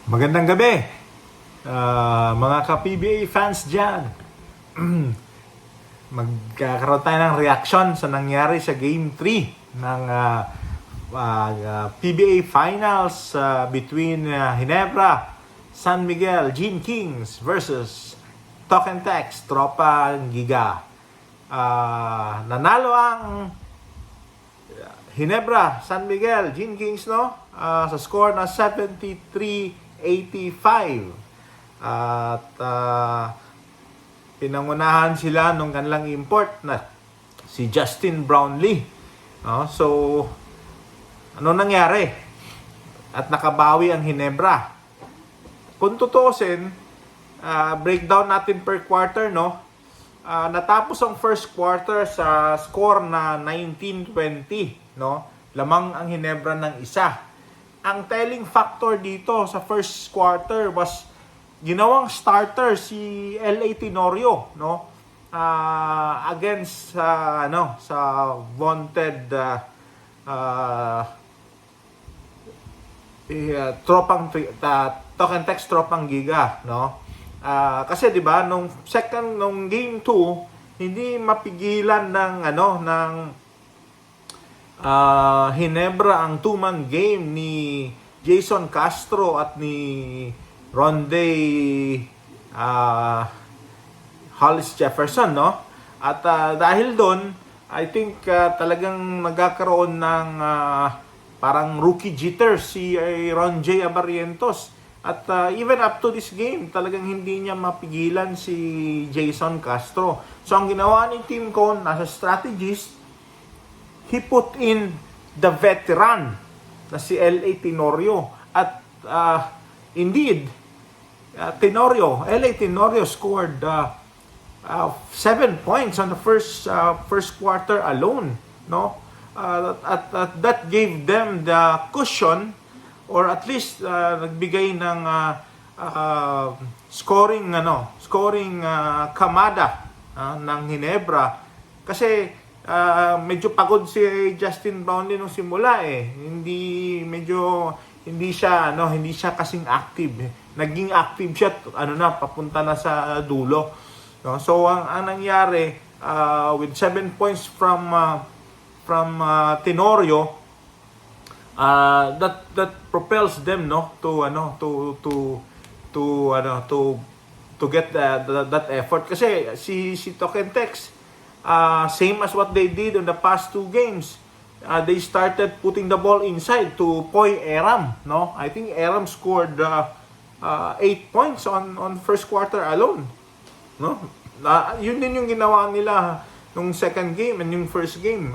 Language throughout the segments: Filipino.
Magandang gabi, mga ka-PBA fans dyan. Magkakaroon tayo ng reaction sa nangyari sa Game 3 ng PBA Finals between Ginebra, San Miguel, Gene Kings versus Token Tex, Tropa Giga. Nanalo ang Ginebra, San Miguel, Gene Kings, no? Sa score na 73-85. At pinangunahan sila nung kanilang import na si Justin Brownlee. So, ano nangyari? At nakabawi ang Ginebra. Kung tutusin, breakdown natin per quarter, no? Natapos ang first quarter sa score na 19-20, no? Lamang ang Ginebra ng isa. Ang telling factor dito sa first quarter was ginawang starter si LA Tenorio, no? Against sa vaunted Token Tex Tropang Giga, no? Kasi 'di ba nung game 2 hindi mapigilan ng Ginebra ang two-man game ni Jason Castro at ni Ronday Hollis Jefferson, no? At dahil doon, I think talagang nagkakaroon ng parang rookie jitter si Ron J. Abarrientos. At even up to this game, talagang hindi niya mapigilan si Jason Castro. So ang ginawa ni Team Cone as a strategist, he put in the veteran na si LA Tenorio. At indeed, LA Tenorio scored 7 points on the first quarter alone, no? At that gave them the cushion, or at least nagbigay ng scoring kamada ng Ginebra. Kasi medyo pagod si Justin Brownlee nung simula Hindi siya kasing active. Naging active siya papunta na sa dulo. No? So ang nangyari with 7 points from Tenorio, that propels them, no, to get that effort. Kasi si Token Tex, same as what they did on the past two games, they started putting the ball inside to Poy Eram, no? I think Eram scored 8 points on first quarter alone, no? Yun din yung ginawa nila nung second game and yung first game.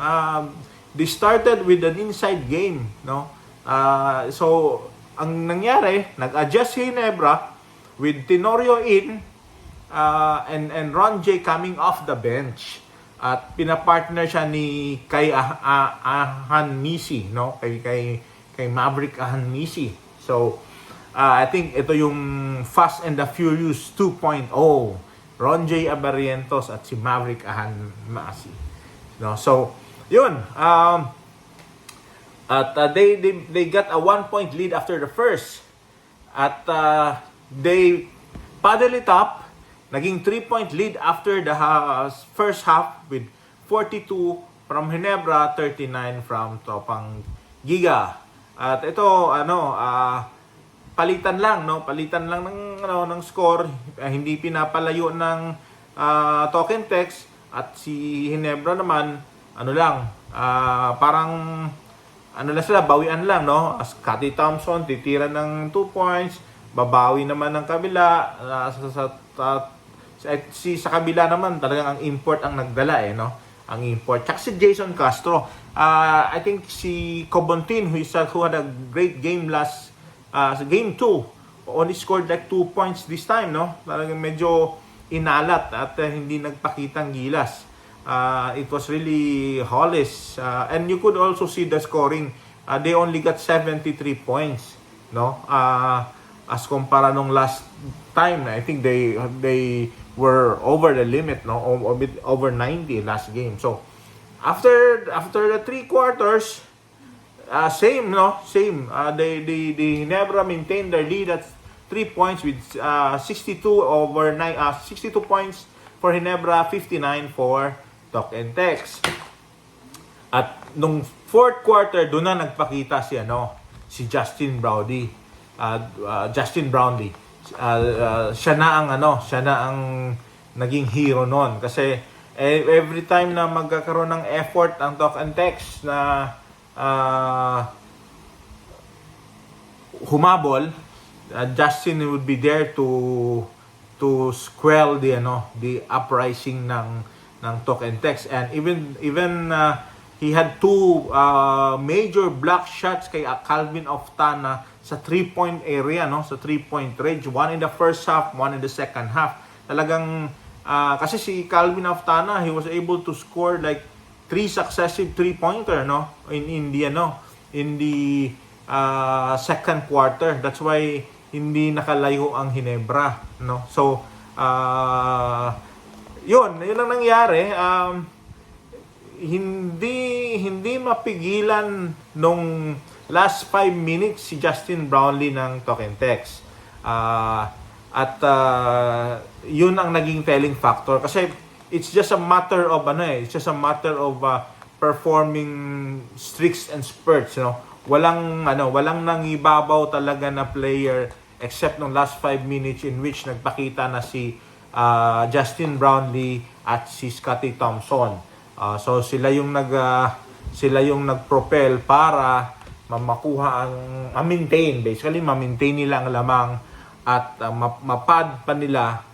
They started with an inside game, no? So ang nangyari, nag-adjust si Ginebra with Tenorio in and Ron J coming off the bench. At pinapartner siya ni kay Ahanmisi, no? Kay Maverick Ahanmisi. So I think ito yung Fast and the Furious 2.0. Ron J. Abarrientos at si Maverick Ahanmisi. No? So yun. At they got a 1-point lead after the first. At they paddle it up. Naging 3-point lead after the first half with 42 from Ginebra, 39 from Tropang Giga. At ito palitan lang ng score, hindi pinapalayo ng Token Tex. At si Ginebra naman parang sila, bawian lang, no? As Scotty Thompson titira ng 2 points, babawi naman ng kabila. Sa kabila naman talagang ang import ang nagdala no? Ang import. Tsaka si Jason Castro. I think si Cobontin who had a great game last game 2, only scored like 2 points this time, no? Talagang medyo inalat at hindi nagpakitang gilas. It was really Hollis. And you could also see the scoring. They only got 73 points, no? As kumpara nung last time, I think they were over the limit, no? A bit over 90 last game. So after the 3 quarters, same. The Ginebra maintained their lead at 3 points with 62 points for Ginebra, 59 for Tok and Tex. At nung fourth quarter, doon na nagpakita si Justin Brownlee. Siya na ang naging hero noon kasi every time na magkakaroon ng effort ang Tok and Tex na humabol, Justin would be there to squell the uprising ng Tok and Tex. And even he had two major block shots kay Calvin Oftana sa 3-point area, sa 3-point range. One in the first half, one in the second half. Talagang kasi si Calvin Oftana, he was able to score like 3 successive 3-pointer in the second quarter. That's why hindi nakalayo ang Ginebra, So yun lang nangyari. Hindi mapigilan nung last 5 minutes si Justin Brownlee ng Tok and Tex. Yun ang naging telling factor kasi it's just a matter of performing streaks and spurts, Walang nangibabaw talaga na player except nung last 5 minutes in which nagpakita na si Justin Brownlee at si Scottie Thompson. So sila yung nagpropel para makuha ma-maintain nila ang lamang at mapad pa nila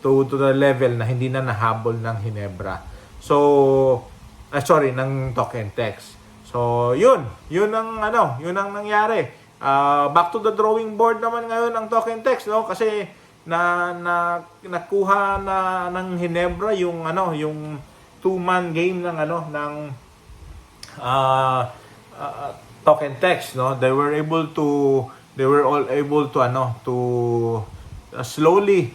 to the level na hindi na nahabol ng Ginebra. So ng Tok and Tex. So yun ang nangyari. Back to the drawing board naman ngayon ang Tok and Tex, kasi nakuha na ng Ginebra yung 2-man game ng Tok and Tex, They were all able to slowly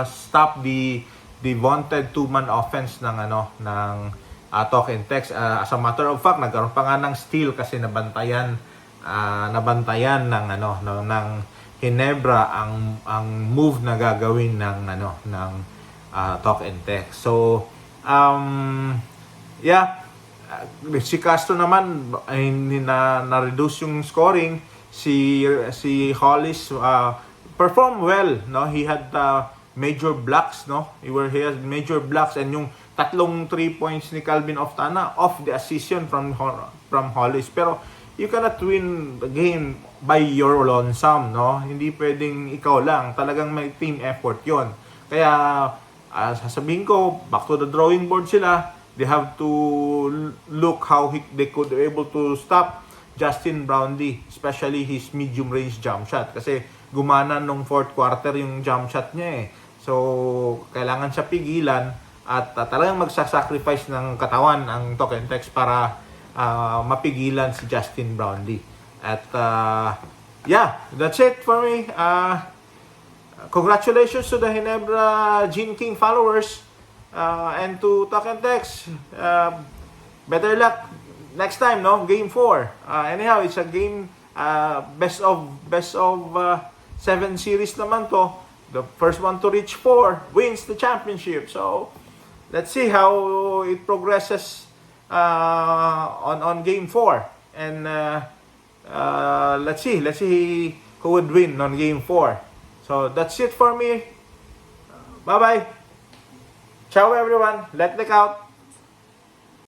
stop the vaunted 2-man offense ng Tok and Tex. As a matter of fact, nagkaroon pa nga ng steal kasi nabantayan ng Ginebra ang move na gagawin ng Tok and Tex. So si Castro naman ay na-reduce yung scoring. Si Hollis performed well, He had major blocks, He has major blocks, and yung tatlong 3 points ni Calvin Oftana off the assist from Hollis. Pero you cannot win the game by your lonesome, Hindi pwedeng ikaw lang. Talagang may team effort 'yon. Kaya sasabihin ko, back to the drawing board sila. They have to look how they could be able to stop Justin Brownlee, especially his medium range jump shot, kasi gumana nung fourth quarter yung jump shot niya So kailangan siya pigilan at talagang magsasacrifice ng katawan ang Tok and Tex para mapigilan si Justin Brownlee. At that's it for me. Congratulations to the Ginebra Gene King followers and to Tok and Tex. Better luck next time, Game 4. Anyhow, it's a game best of 7 series naman to. The first one to reach 4 wins the championship. So let's see how it progresses on Game 4. And let's see who would win on Game 4. So that's it for me. Bye-bye. Ciao everyone. Let Nick out.